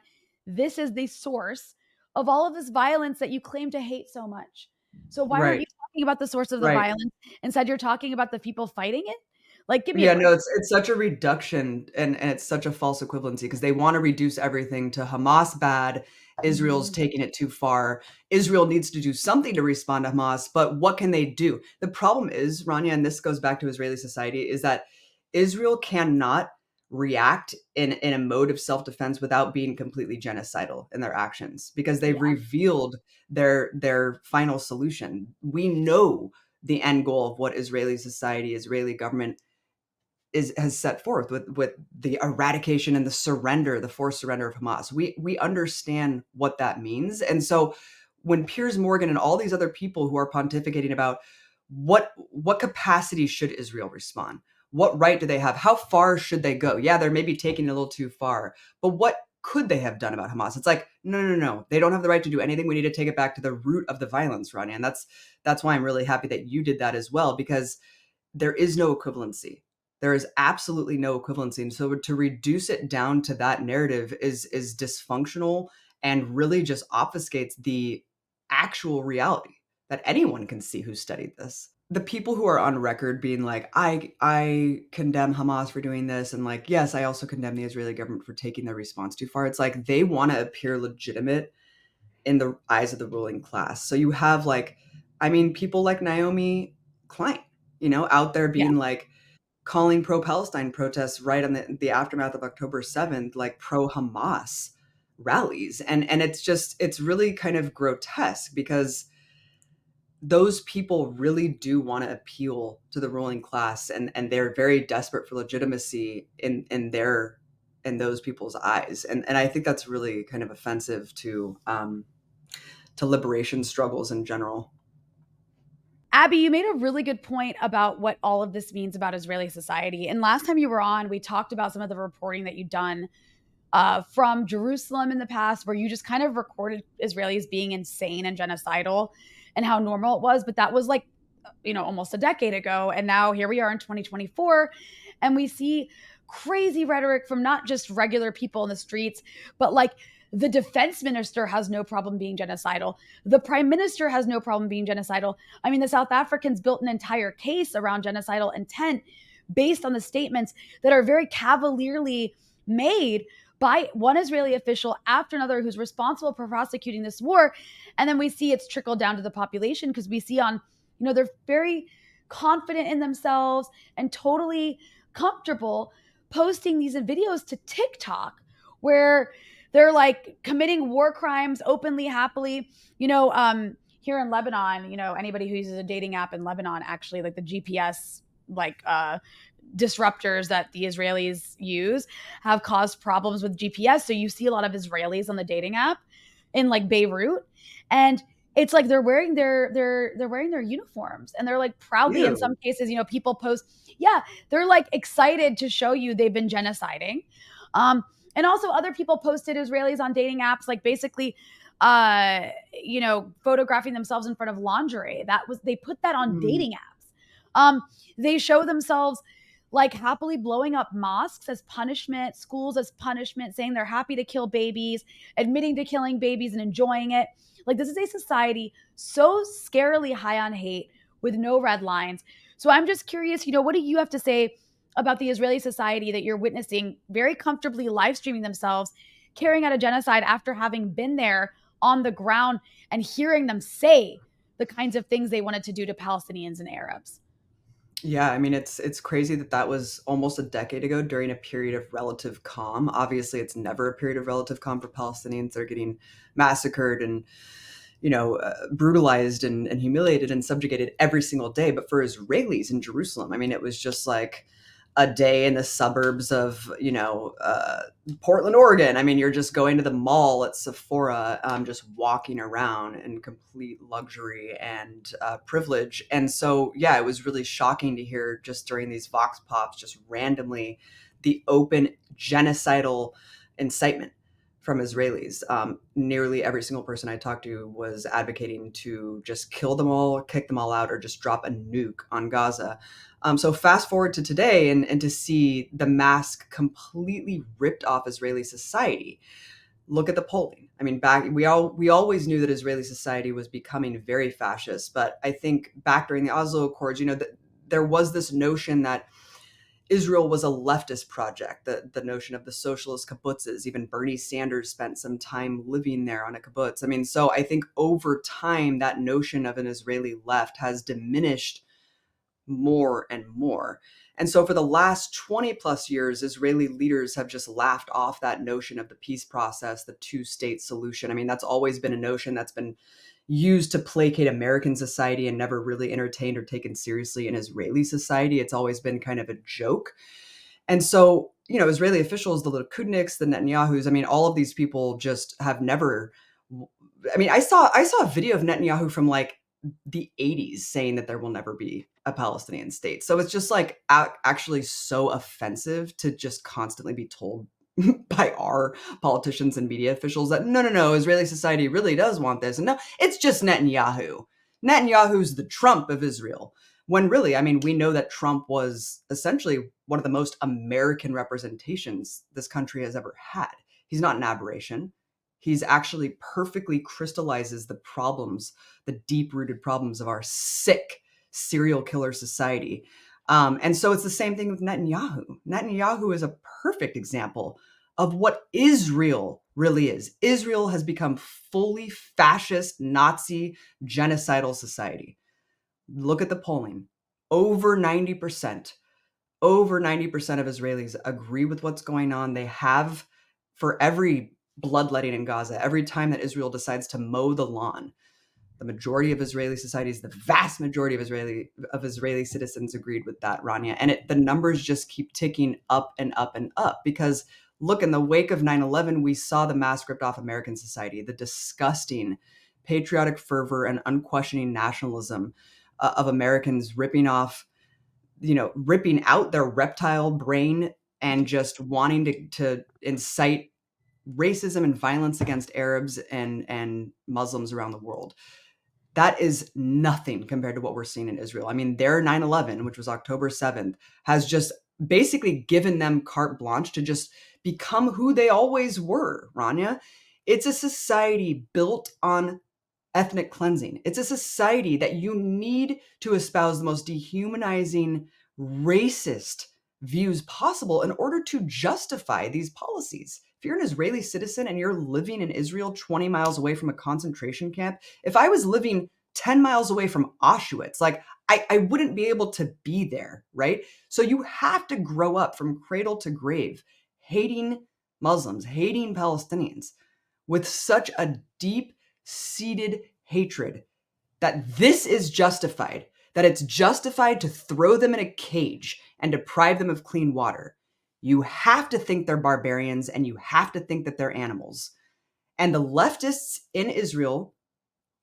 this is the source of all of this violence that you claim to hate so much. So why aren't you Right. talking about the source of the Right. violence? Instead, you're talking about the people fighting it? Like, give me a Yeah, break. no, it's such a reduction and it's such a false equivalency because they wanna reduce everything to Hamas bad, Israel's taking it too far. Israel needs to do something to respond to Hamas, but what can they do? The problem is, Rania, and this goes back to Israeli society, is that Israel cannot react in a mode of self-defense without being completely genocidal in their actions because they've Yeah. revealed their final solution. We know the end goal of what Israeli society, Israeli government has set forth with the eradication and the surrender, the forced surrender of Hamas. We understand what that means. And so when Piers Morgan and all these other people who are pontificating about what capacity should Israel respond? What right do they have? How far should they go? Yeah, they're maybe taking it a little too far. But what could they have done about Hamas? It's like, no, no, no. They don't have the right to do anything. We need to take it back to the root of the violence, Ronnie. And that's why I'm really happy that you did that as well, because there is no equivalency. There is absolutely no equivalency. And so to reduce it down to that narrative is dysfunctional and really just obfuscates the actual reality that anyone can see who studied this. The people who are on record being like, I condemn Hamas for doing this, and like, yes, I also condemn the Israeli government for taking their response too far. It's like they want to appear legitimate in the eyes of the ruling class. So you have like, I mean, people like Naomi Klein, out there Yeah. being like calling pro-Palestine protests right on the aftermath of October 7th, like pro-Hamas rallies. And it's really kind of grotesque because those people really do want to appeal to the ruling class and they're very desperate for legitimacy in those people's eyes. And I think that's really kind of offensive to liberation struggles in general. Abby, you made a really good point about what all of this means about Israeli society. And last time you were on, we talked about some of the reporting that you'd done from Jerusalem in the past, where you just kind of recorded Israelis being insane and genocidal and how normal it was. But that was like, almost a decade ago. And now here we are in 2024, and we see crazy rhetoric from not just regular people in the streets, but like the defense minister has no problem being genocidal. The prime minister has no problem being genocidal. I mean, the South Africans built an entire case around genocidal intent based on the statements that are very cavalierly made by one Israeli official after another who's responsible for prosecuting this war. And then we see it's trickled down to the population because we see they're very confident in themselves and totally comfortable posting these videos to TikTok where they're like committing war crimes openly, happily. Here in Lebanon, anybody who uses a dating app in Lebanon, actually, like the GPS, disruptors that the Israelis use have caused problems with GPS. So you see a lot of Israelis on the dating app in like Beirut, and it's like they're wearing their uniforms and they're like proudly, in some cases, people post, yeah, they're like excited to show you they've been genociding. And also other people posted Israelis on dating apps, like basically, photographing themselves in front of lingerie. They put that on dating apps. They show themselves like happily blowing up mosques as punishment, schools as punishment, saying they're happy to kill babies, admitting to killing babies and enjoying it. Like, this is a society so scarily high on hate with no red lines. So I'm just curious, what do you have to say about the Israeli society that you're witnessing very comfortably live streaming themselves, carrying out a genocide after having been there on the ground and hearing them say the kinds of things they wanted to do to Palestinians and Arabs? Yeah, I mean, it's crazy that was almost a decade ago during a period of relative calm. Obviously, it's never a period of relative calm for Palestinians. They're getting massacred and, brutalized and humiliated and subjugated every single day. But for Israelis in Jerusalem, I mean, it was just like a day in the suburbs of, Portland, Oregon. I mean, you're just going to the mall at Sephora, just walking around in complete luxury and privilege. And so, yeah, it was really shocking to hear just during these Vox Pops, just randomly, the open genocidal incitement from Israelis. Nearly every single person I talked to was advocating to just kill them all, kick them all out, or just drop a nuke on Gaza. So fast forward to today and to see the mask completely ripped off Israeli society. Look at the polling. I mean, we always knew that Israeli society was becoming very fascist, but I think back during the Oslo Accords, there was this notion that Israel was a leftist project, the notion of the socialist kibbutzes. Even Bernie Sanders spent some time living there on a kibbutz. I mean, so I think over time, that notion of an Israeli left has diminished more and more. And so for the last 20 plus years, Israeli leaders have just laughed off that notion of the peace process, the two-state solution. I mean, that's always been a notion that's been used to placate American society and never really entertained or taken seriously in Israeli society. It's always been kind of a joke. And so, Israeli officials, the Likudniks, the Netanyahus, I mean, all of these people just have never. I mean, I saw a video of Netanyahu from like the 80s saying that there will never be a Palestinian state. So it's just like actually so offensive to just constantly be told by our politicians and media officials that no, Israeli society really does want this. And no, it's just Netanyahu. Netanyahu's the Trump of Israel. When really, I mean, we know that Trump was essentially one of the most American representations this country has ever had. He's not an aberration. He's actually perfectly crystallizes the problems, the deep-rooted problems of our sick serial killer society. And so it's the same thing with Netanyahu. Netanyahu is a perfect example of what Israel really is. Israel has become fully fascist, Nazi, genocidal society. Look at the polling. Over 90% of Israelis agree with what's going on. They have for every bloodletting in Gaza, every time that Israel decides to mow the lawn. The majority of Israeli societies, the vast majority of Israeli citizens agreed with that, Rania. And the numbers just keep ticking up and up and up because look, in the wake of 9/11, we saw the mask ripped off American society, the disgusting patriotic fervor and unquestioning nationalism of Americans ripping out their reptile brain and just wanting to incite racism and violence against Arabs and Muslims around the world. That is nothing compared to what we're seeing in Israel. I mean, their 9/11, which was October 7th, has just basically given them carte blanche to just become who they always were, Rania. It's a society built on ethnic cleansing. It's a society that you need to espouse the most dehumanizing, racist views possible in order to justify these policies. If you're an Israeli citizen and you're living in Israel 20 miles away from a concentration camp, if I was living 10 miles away from Auschwitz, like I wouldn't be able to be there, right? So you have to grow up from cradle to grave, hating Muslims, hating Palestinians with such a deep seated hatred that this is justified, that it's justified to throw them in a cage and deprive them of clean water. You have to think they're barbarians and you have to think that they're animals. And the leftists in Israel,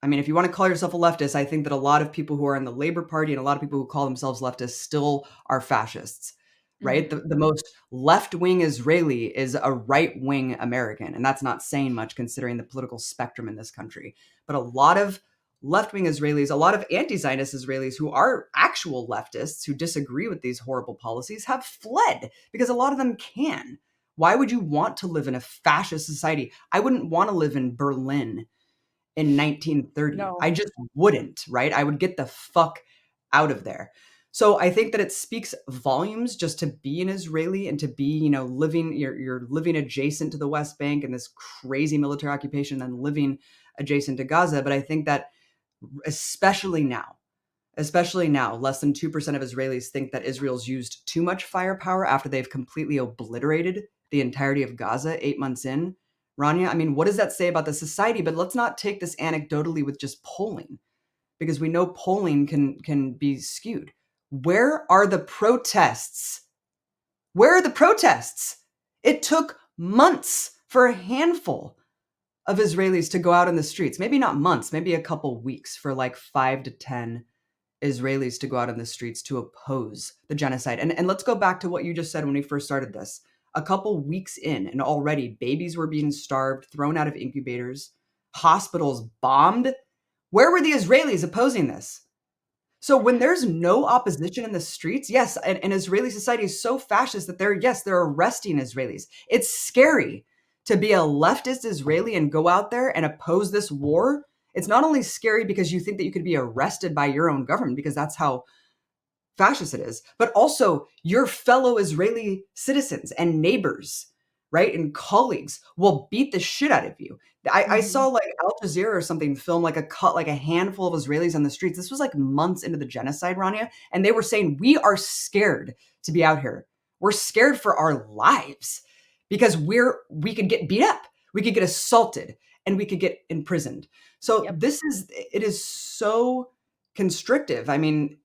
I mean, if you want to call yourself a leftist, I think that a lot of people who are in the Labor Party and a lot of people who call themselves leftists still are fascists, right? The most left-wing Israeli is a right-wing American. And that's not saying much considering the political spectrum in this country. But a lot of left-wing Israelis, a lot of anti-Zionist Israelis who are actual leftists who disagree with these horrible policies have fled because a lot of them can. Why would you want to live in a fascist society? I wouldn't want to live in Berlin in 1930. No. I just wouldn't, right? I would get the fuck out of there. So I think that it speaks volumes just to be an Israeli and to be, living, you're living adjacent to the West Bank and this crazy military occupation and living adjacent to Gaza. But I think that especially now, less than 2% of Israelis think that Israel's used too much firepower after they've completely obliterated the entirety of Gaza 8 months in. Rania, I mean, what does that say about the society? But let's not take this anecdotally with just polling, because we know polling can be skewed. Where are the protests? Where are the protests? It took months for a handful of Israelis to go out in the streets. Maybe not months, maybe a couple weeks for like 5 to 10 Israelis to go out in the streets to oppose the genocide. And let's go back to what you just said when we first started this a couple weeks in, and already babies were being starved, thrown out of incubators, hospitals bombed. Where were the Israelis opposing this? So when there's no opposition in the streets, yes, and Israeli society is so fascist that they're arresting Israelis. It's scary to be a leftist Israeli and go out there and oppose this war. It's not only scary because you think that you could be arrested by your own government, because that's how fascist it is, but also your fellow Israeli citizens and neighbors, right? And colleagues will beat the shit out of you. I saw like Al Jazeera or something film like a handful of Israelis on the streets. This was like months into the genocide, Rania, and they were saying, we are scared to be out here. We're scared for our lives because we could get beat up, we could get assaulted, and we could get imprisoned. So it is so constrictive. I mean,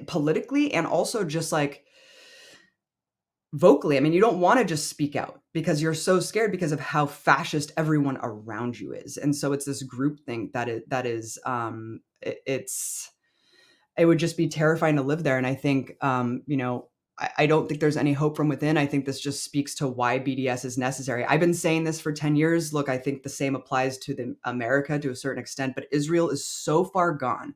politically and also just like vocally. I mean, you don't want to just speak out because you're so scared because of how fascist everyone around you is. And so it's this group thing it would just be terrifying to live there. And I think, I don't think there's any hope from within. I think this just speaks to why BDS is necessary. I've been saying this for 10 years. Look, I think the same applies to America to a certain extent, but Israel is so far gone.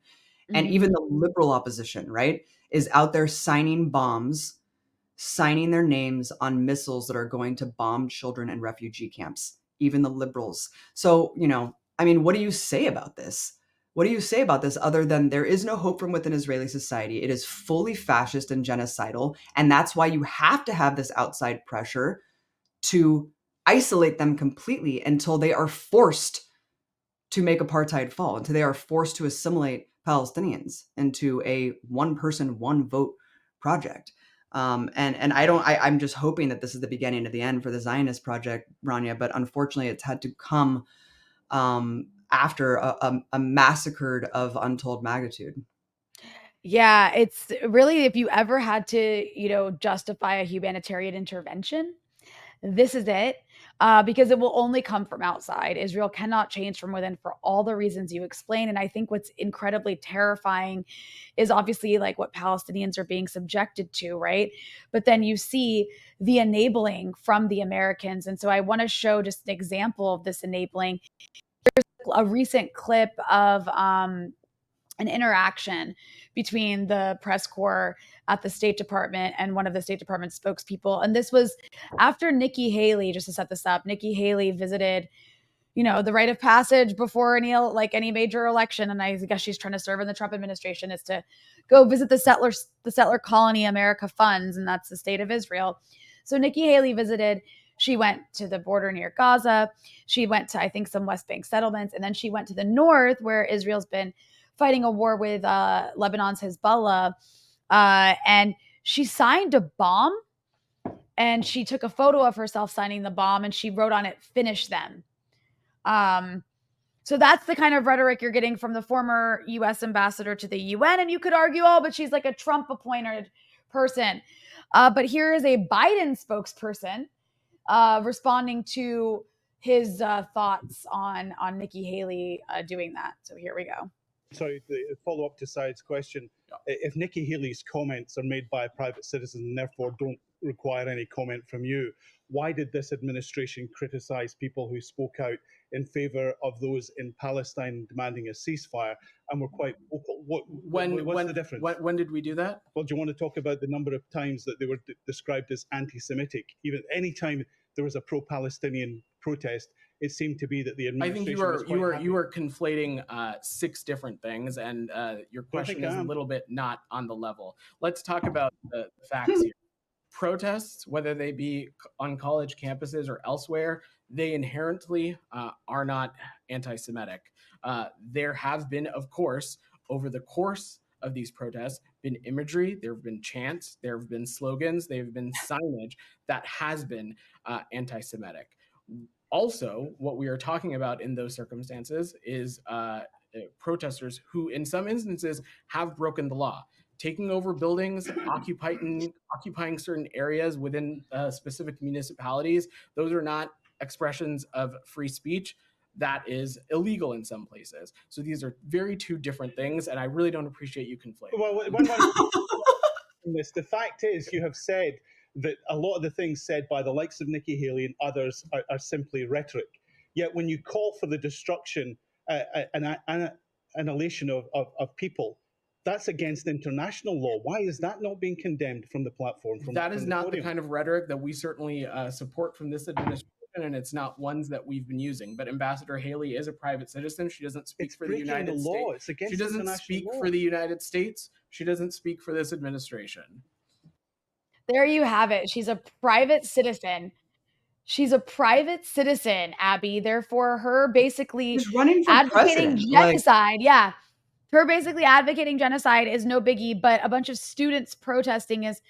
And even the liberal opposition, right, is out there signing bombs, signing their names on missiles that are going to bomb children in refugee camps, even the liberals. So, I mean, what do you say about this? What do you say about this other than there is no hope from within Israeli society? It is fully fascist and genocidal. And that's why you have to have this outside pressure to isolate them completely until they are forced to make apartheid fall, until they are forced to assimilate Palestinians into a one person, one vote project. I'm just hoping that this is the beginning of the end for the Zionist project, Rania, but unfortunately it's had to come after a massacre of untold magnitude. Yeah, it's really, if you ever had to, justify a humanitarian intervention, this is it, because it will only come from outside. Israel cannot change from within for all the reasons you explain. And I think what's incredibly terrifying is obviously like what Palestinians are being subjected to, right? But then you see the enabling from the Americans. And so I want to show just an example of this enabling. There's a recent clip of an interaction between the press corps at the State Department and one of the State Department spokespeople. And this was after Nikki Haley, just to set this up, Nikki Haley visited, the rite of passage before any major election. And I guess she's trying to serve in the Trump administration is to go visit the settler colony America funds. And that's the state of Israel. So Nikki Haley visited. She went to the border near Gaza. She went to, I think, some West Bank settlements. And then she went to the north where Israel's been fighting a war with Lebanon's Hezbollah. And she signed a bomb and she took a photo of herself signing the bomb and she wrote on it, "Finish them." So that's the kind of rhetoric you're getting from the former US ambassador to the UN. And you could argue, but she's like a Trump appointed person. But here is a Biden spokesperson responding to his thoughts on Nikki Haley doing that. So here we go. Sorry, the follow-up to Said's question. If Nikki Haley's comments are made by a private citizen and therefore don't require any comment from you, why did this administration criticize people who spoke out in favor of those in Palestine demanding a ceasefire and were quite vocal? What's the difference? When did we do that? Well, do you want to talk about the number of times that they were described as anti-Semitic? Even any time there was a pro-Palestinian protest, it seemed to be that the administration you were conflating 6 different things, and your question is a little bit not on the level. Let's talk about the facts here. Protests, whether they be on college campuses or elsewhere, they inherently are not anti-Semitic. There have been, of course, over the course of these protests, been imagery, there have been chants, there have been slogans, there have been signage that has been anti-Semitic. Also, what we are talking about in those circumstances is protesters who, in some instances, have broken the law, taking over buildings, occupying certain areas within specific municipalities. Those are not expressions of free speech. That is illegal in some places. So these are two different things, and I really don't appreciate you conflating. Well, the fact is, you have said that a lot of the things said by the likes of Nikki Haley and others are simply rhetoric. Yet when you call for the destruction, annihilation of people, that's against international law. Why is that not being condemned from the platform? That is not the kind of rhetoric that we certainly support from this administration, and it's not ones that we've been using. But Ambassador Haley is a private citizen. She doesn't speak for the United States. She doesn't speak for the United States. She doesn't speak for this administration. There you have it. She's a private citizen. She's a private citizen, Abby. Therefore, her basically running for advocating president. genocide. Yeah. Her basically advocating genocide is no biggie, but a bunch of students protesting is,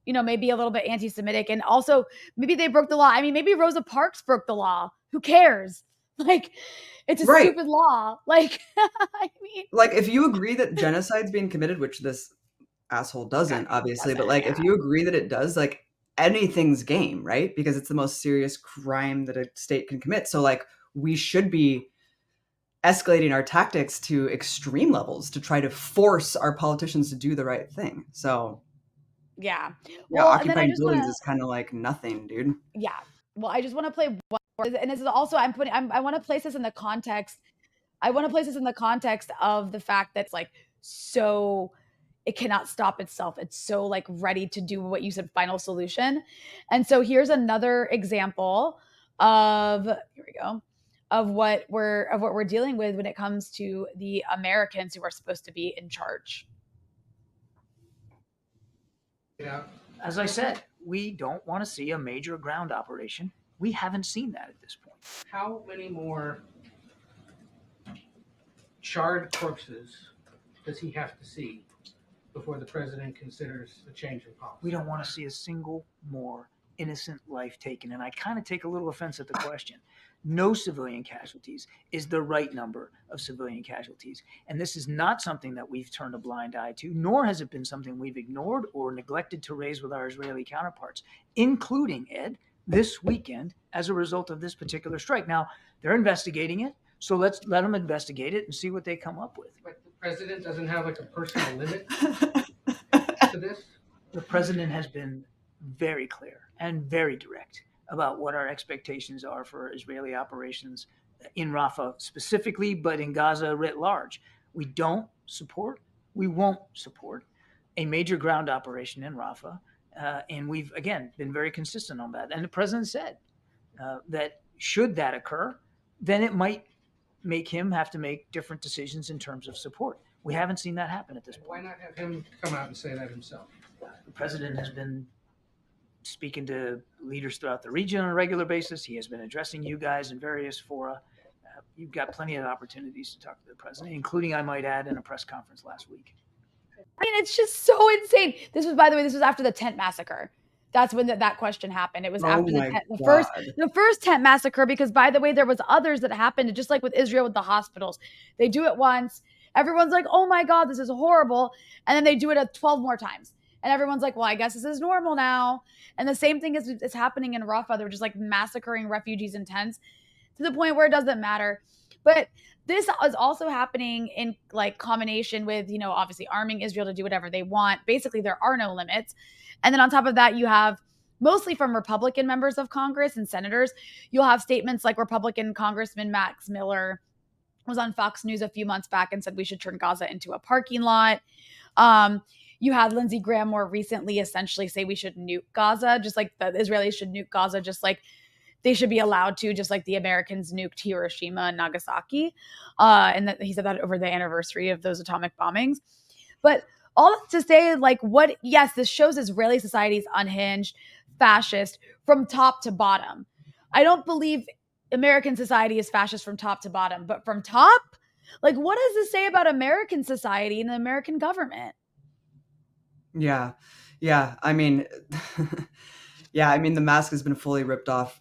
maybe a little bit anti-Semitic. And also, maybe they broke the law. I mean, maybe Rosa Parks broke the law. Who cares? Like, it's a stupid law. Like, I mean. Like, if you agree that genocide's being committed, which this asshole doesn't, obviously, but like, if you agree that it does, like, anything's game, right? Because it's the most serious crime that a state can commit. So, like, we should be escalating our tactics to extreme levels to try to force our politicians to do the right thing. So, yeah. Well, occupying buildings is kind of like nothing, dude. Yeah. Well, I just want to play one more, and this is also I want to place this in the context. I want to place this in the context of the fact that it's like so it cannot stop itself. It's so like ready to do what you said, final solution. And so here's another example of what we're dealing with when it comes to the Americans who are supposed to be in charge. Yeah. As I said, we don't want to see a major ground operation. We haven't seen that at this point. How many more charred corpses does he have to see before the president considers a change in policy? We don't want to see a single more innocent life taken. And I kind of take a little offense at the question. No civilian casualties is the right number of civilian casualties. And this is not something that we've turned a blind eye to, nor has it been something we've ignored or neglected to raise with our Israeli counterparts, including, Ed, this weekend as a result of this particular strike. Now, they're investigating it, so let's let them investigate it and see what they come up with. But the president doesn't have like a personal limit to this? The president has been very clear and very direct about what our expectations are for Israeli operations in Rafah specifically, but in Gaza writ large. We don't support, we won't support a major ground operation in Rafah. And we've, again, been very consistent on that. And the president said that should that occur, then it might make him have to make different decisions in terms of support. We haven't seen that happen at this point. Why not have him come out and say that himself? The president has been speaking to leaders throughout the region on a regular basis. He has been addressing you guys in various fora. You've got plenty of opportunities to talk to the president, including, I might add, in a press conference last week. I mean, it's just so insane. This was, by the way, after the tent massacre. That's when that question happened. It was after the first tent massacre, because, by the way, there was others that happened, just like with Israel with the hospitals. They do it once. Everyone's like, oh my God, this is horrible. And then they do it 12 more times. And everyone's like, well, I guess this is normal now. And the same thing is happening in Rafah. They're just like massacring refugees in tents to the point where it doesn't matter. But this is also happening in like combination with, obviously arming Israel to do whatever they want. Basically, there are no limits. And then on top of that, you have mostly from Republican members of Congress and senators, you'll have statements like Republican Congressman Max Miller was on Fox News a few months back and said we should turn Gaza into a parking lot. You had Lindsey Graham more recently essentially say we should nuke Gaza, just like the Israelis should nuke Gaza, just like they should be allowed to, just like the Americans nuked Hiroshima and Nagasaki. And that he said that over the anniversary of those atomic bombings. But all to say, like, yes, this shows Israeli society is unhinged, fascist from top to bottom. I don't believe American society is fascist from top to bottom, but from top, like, what does this say about American society and the American government? Yeah. I mean, the mask has been fully ripped off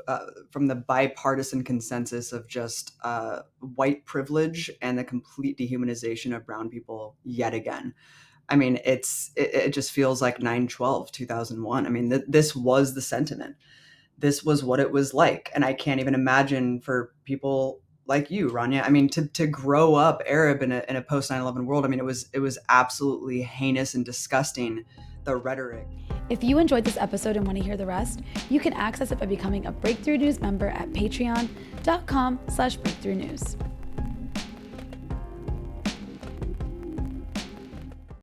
from the bipartisan consensus of just white privilege and the complete dehumanization of brown people yet again. I mean, it just feels like 9/12/2001. I mean, this was the sentiment. This was what it was like. And I can't even imagine for people like you, Rania. I mean, to grow up Arab in a post 9/11 world. I mean, it was absolutely heinous and disgusting, the rhetoric. If you enjoyed this episode and want to hear the rest, you can access it by becoming a Breakthrough News member at patreon.com/breakthroughnews.